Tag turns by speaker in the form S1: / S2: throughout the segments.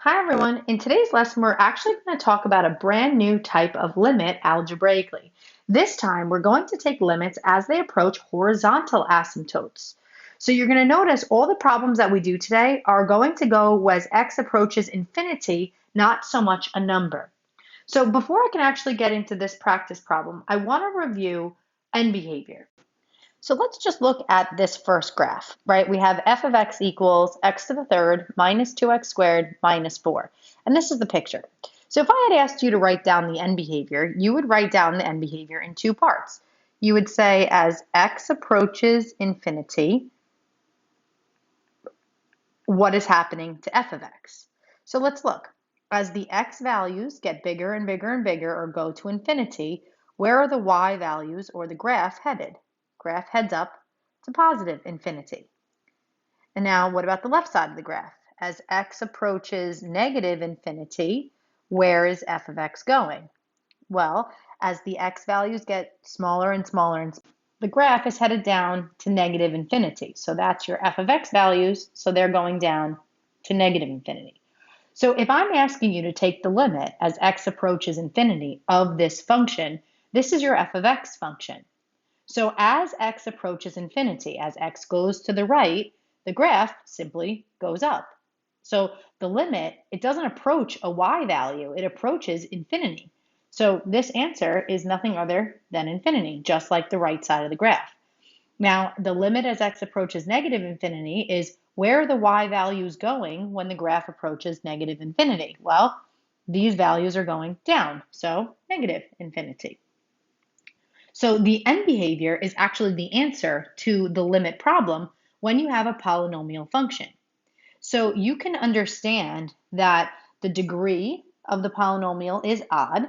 S1: Hi everyone. In today's lesson, we're actually going to talk about a brand new type of limit algebraically. This time, we're going to take limits as they approach horizontal asymptotes. So you're going to notice all the problems that we do today are going to go as x approaches infinity, not so much a number. So before I can actually get into this practice problem, I want to review end behavior. So let's just look at this first graph, right? We have f of x equals x to the third minus 2x squared minus 4. And this is the picture. So if I had asked you to write down the end behavior, you would write down the end behavior in two parts. You would say as x approaches infinity, what is happening to f of x? So let's look. As the x values get bigger and bigger and bigger or go to infinity, where are the y values or the graph headed? Graph heads up to positive infinity. And now what about the left side of the graph? As x approaches negative infinity, where is f of x going? Well, as the x values get smaller and smaller, and the graph is headed down to negative infinity. So that's your f of x values, so they're going down to negative infinity. So if I'm asking you to take the limit as x approaches infinity of this function, this is your f of x function. So as x approaches infinity, as x goes to the right, the graph simply goes up. So the limit, it doesn't approach a y value, it approaches infinity. So this answer is nothing other than infinity, just like the right side of the graph. Now, the limit as x approaches negative infinity is where are the y values going when the graph approaches negative infinity? Well, these values are going down, so negative infinity. So the end behavior is actually the answer to the limit problem when you have a polynomial function. So you can understand that the degree of the polynomial is odd,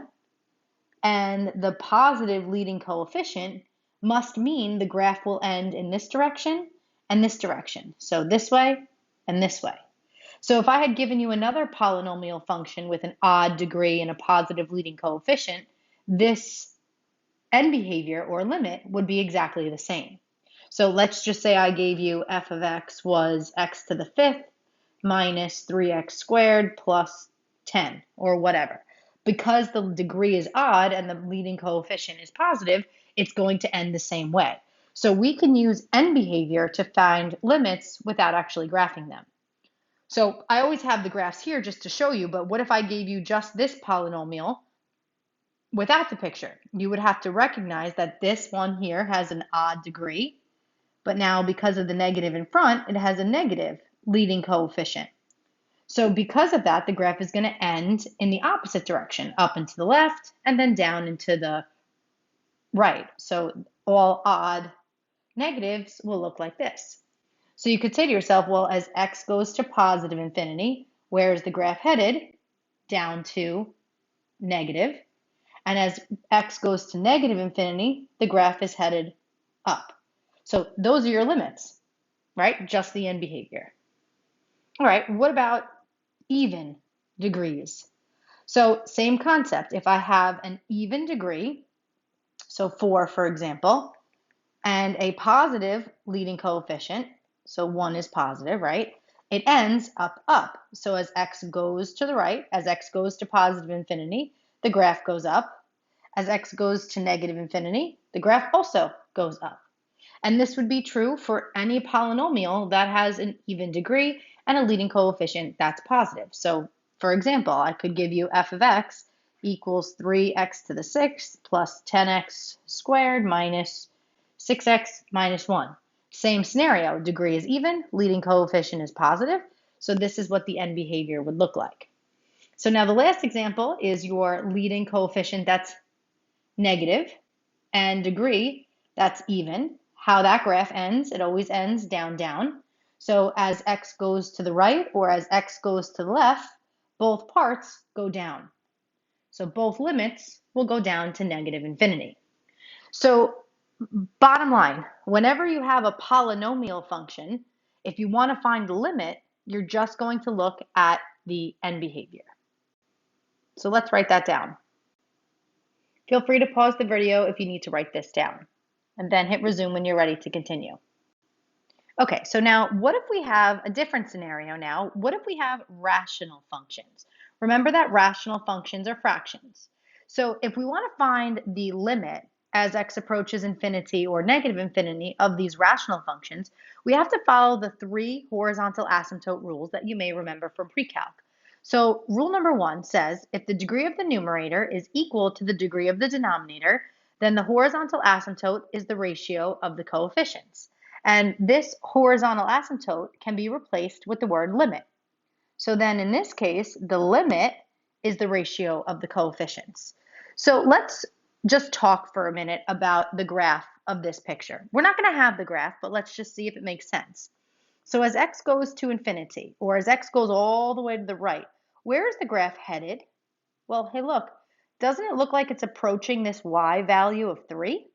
S1: and the positive leading coefficient must mean the graph will end in this direction and this direction. So this way and this way. So if I had given you another polynomial function with an odd degree and a positive leading coefficient, this end behavior or limit would be exactly the same. So let's just say I gave you f of x was x to the fifth minus 3x squared plus 10 or whatever. Because the degree is odd and the leading coefficient is positive, it's going to end the same way. So we can use end behavior to find limits without actually graphing them. So I always have the graphs here just to show you, but what if I gave you just this polynomial without the picture? You would have to recognize that this one here has an odd degree, but now because of the negative in front, it has a negative leading coefficient. So because of that, the graph is going to end in the opposite direction, up and to the left, and then down and to the right. So all odd negatives will look like this. So you could say to yourself, well, as x goes to positive infinity, where is the graph headed? Down to negative. And as x goes to negative infinity, the graph is headed up. So those are your limits, right? Just the end behavior. All right, what about even degrees? So same concept. If I have an even degree, so 4, for example, and a positive leading coefficient, so 1 is positive, right? It ends up, up. So as x goes to the right, as x goes to positive infinity, the graph goes up. As x goes to negative infinity, the graph also goes up. And this would be true for any polynomial that has an even degree and a leading coefficient that's positive. So for example, I could give you f of x equals 3x to the 6th plus 10x squared minus 6x minus 1. Same scenario, degree is even, leading coefficient is positive. So this is what the end behavior would look like. So now the last example is your leading coefficient that's negative and degree that's even. How that graph ends, it always ends down, down. So as x goes to the right or as x goes to the left, both parts go down. So both limits will go down to negative infinity. So bottom line, whenever you have a polynomial function, if you want to find the limit, you're just going to look at the end behavior. So let's write that down. Feel free to pause the video if you need to write this down, and then hit resume when you're ready to continue. Okay, so now what if we have a different scenario now? What if we have rational functions? Remember that rational functions are fractions. So if we want to find the limit as x approaches infinity or negative infinity of these rational functions, we have to follow the three horizontal asymptote rules that you may remember from pre-calc. So rule number one says if the degree of the numerator is equal to the degree of the denominator, then the horizontal asymptote is the ratio of the coefficients. And this horizontal asymptote can be replaced with the word limit. So then in this case, the limit is the ratio of the coefficients. So let's just talk for a minute about the graph of this picture. We're not going to have the graph, but let's just see if it makes sense. So as x goes to infinity, or as x goes all the way to the right, where is the graph headed? Well, hey, look, doesn't it look like it's approaching this y value of 3?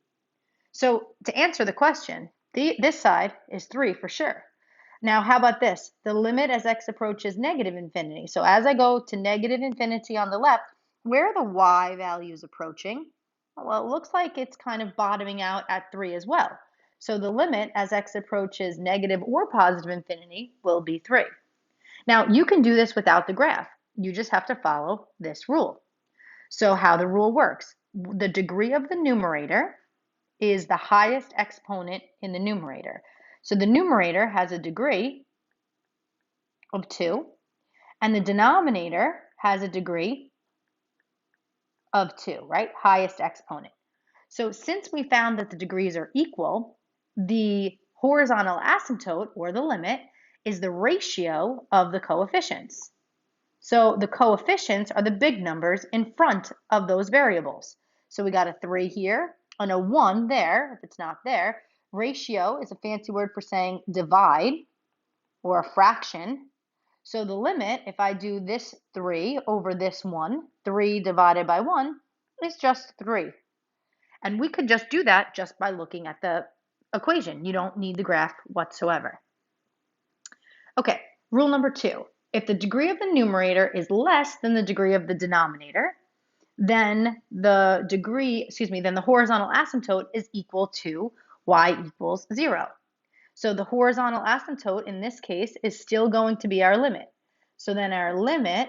S1: So to answer the question, this side is 3 for sure. Now, how about this? The limit as x approaches negative infinity. So as I go to negative infinity on the left, where are the y values approaching? Well, it looks like it's kind of bottoming out at 3 as well. So the limit as x approaches negative or positive infinity will be 3. Now, you can do this without the graph. You just have to follow this rule. So how the rule works, the degree of the numerator is the highest exponent in the numerator. So the numerator has a degree of 2, and the denominator has a degree of 2, right? Highest exponent. So since we found that the degrees are equal, the horizontal asymptote, or the limit, is the ratio of the coefficients. So the coefficients are the big numbers in front of those variables. So we got a 3 here and a 1 there, if it's not there. Ratio is a fancy word for saying divide or a fraction. So the limit, if I do this 3 over this 1, 3 divided by 1, is just 3. And we could just do that just by looking at the equation. You don't need the graph whatsoever. Okay, rule number 2. If the degree of the numerator is less than the degree of the denominator, then the horizontal asymptote is equal to y equals 0. So the horizontal asymptote in this case is still going to be our limit. So then our limit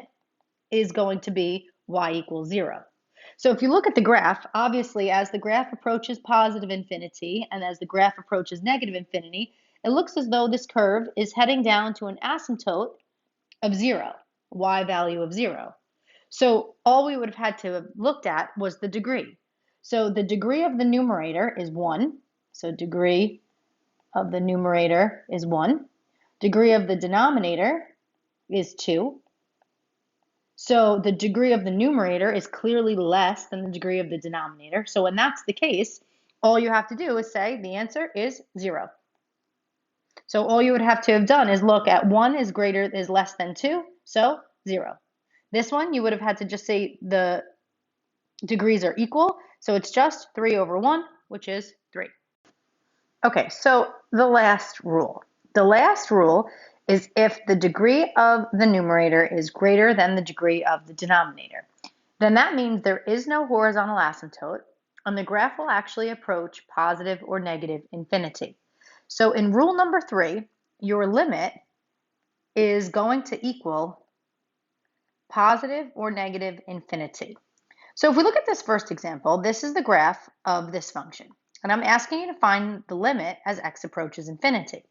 S1: is going to be y equals 0. So if you look at the graph, obviously as the graph approaches positive infinity and as the graph approaches negative infinity, it looks as though this curve is heading down to an asymptote of 0, y value of 0. So all we would have had to have looked at was the degree. So the degree of the numerator is 1. So degree of the numerator is 1. Degree of the denominator is 2. So the degree of the numerator is clearly less than the degree of the denominator. So when that's the case, all you have to do is say the answer is 0. So all you would have to have done is look at 1 is less than 2, so 0. This one, you would have had to just say the degrees are equal, so it's just 3 over 1, which is 3. Okay, so the last rule. The last rule is if the degree of the numerator is greater than the degree of the denominator. Then that means there is no horizontal asymptote, and the graph will actually approach positive or negative infinity. So in rule number 3, your limit is going to equal positive or negative infinity. So if we look at this first example, this is the graph of this function. And I'm asking you to find the limit as x approaches infinity.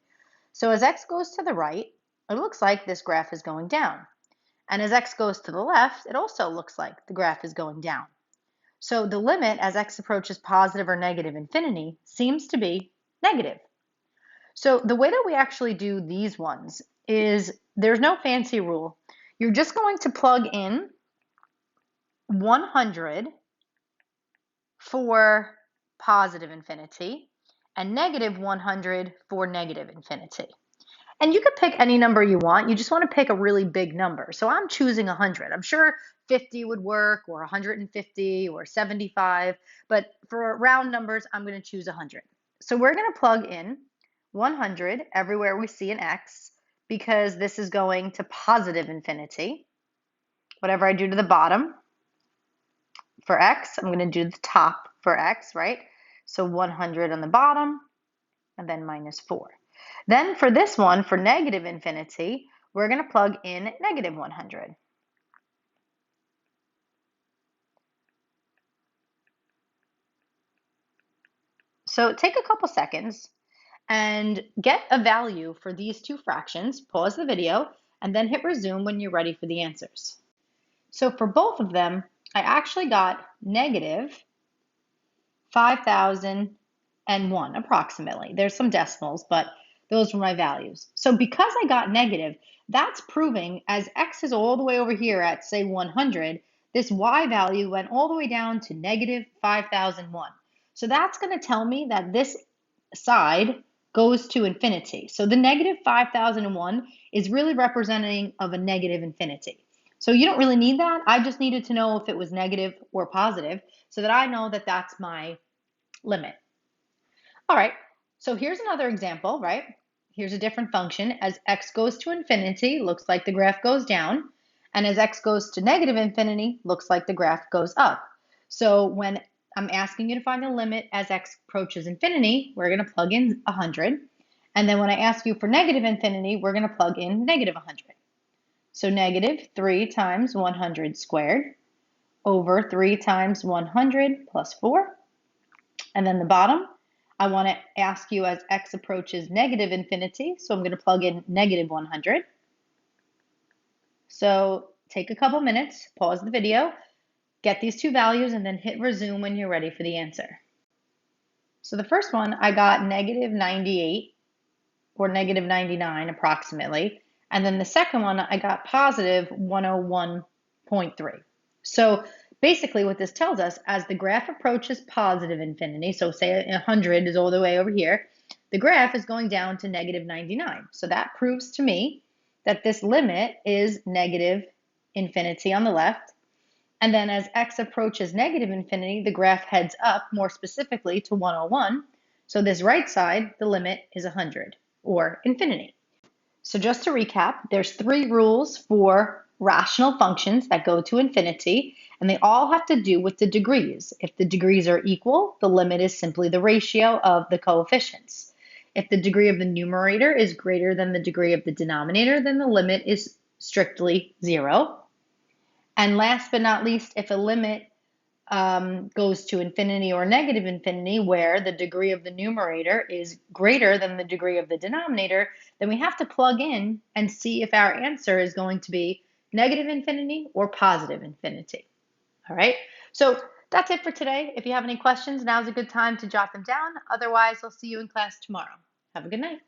S1: So as x goes to the right, it looks like this graph is going down. And as x goes to the left, it also looks like the graph is going down. So the limit as x approaches positive or negative infinity seems to be negative. So the way that we actually do these ones is there's no fancy rule. You're just going to plug in 100 for positive infinity and negative 100 for negative infinity. And you could pick any number you want. You just want to pick a really big number. So I'm choosing 100. I'm sure 50 would work, or 150, or 75. But for round numbers, I'm going to choose 100. So we're going to plug in 100 everywhere we see an x, because this is going to positive infinity. Whatever I do to the bottom for x, I'm going to do the top for x, right? So 100 on the bottom, and then minus 4. Then for this one, for negative infinity, we're going to plug in negative 100. So take a couple seconds and get a value for these two fractions. Pause the video and then hit resume when you're ready for the answers. So for both of them, I actually got negative 5,001 approximately. There's some decimals, but those were my values. So because I got negative, that's proving as x is all the way over here at, say, 100, this y value went all the way down to negative 5,001. So that's going to tell me that this side goes to infinity. So the negative 5,001 is really representing of a negative infinity. So you don't really need that. I just needed to know if it was negative or positive so that I know that that's my limit. All right, so here's another example, right? Here's a different function. As x goes to infinity, looks like the graph goes down. And as x goes to negative infinity, looks like the graph goes up. So when I'm asking you to find the limit as x approaches infinity, we're going to plug in 100. And then when I ask you for negative infinity, we're going to plug in negative 100. So negative 3 times 100 squared over 3 times 100 plus 4. And then the bottom, I want to ask you as x approaches negative infinity, so I'm going to plug in negative 100. So take a couple minutes, pause the video, get these two values, and then hit resume when you're ready for the answer. So the first one, I got negative 98 or negative 99 approximately. And then the second one, I got positive 101.3. So basically what this tells us, as the graph approaches positive infinity, so say 100 is all the way over here, the graph is going down to negative 99. So that proves to me that this limit is negative infinity on the left. And then as x approaches negative infinity, the graph heads up, more specifically to 101. So this right side, the limit is 100 or infinity. So just to recap, there's 3 rules for rational functions that go to infinity, and they all have to do with the degrees. If the degrees are equal, the limit is simply the ratio of the coefficients. If the degree of the numerator is greater than the degree of the denominator, then the limit is strictly 0. And last but not least, if a limit goes to infinity or negative infinity, where the degree of the numerator is greater than the degree of the denominator, then we have to plug in and see if our answer is going to be negative infinity or positive infinity. All right, so that's it for today. If you have any questions, now's a good time to jot them down. Otherwise, I'll see you in class tomorrow. Have a good night.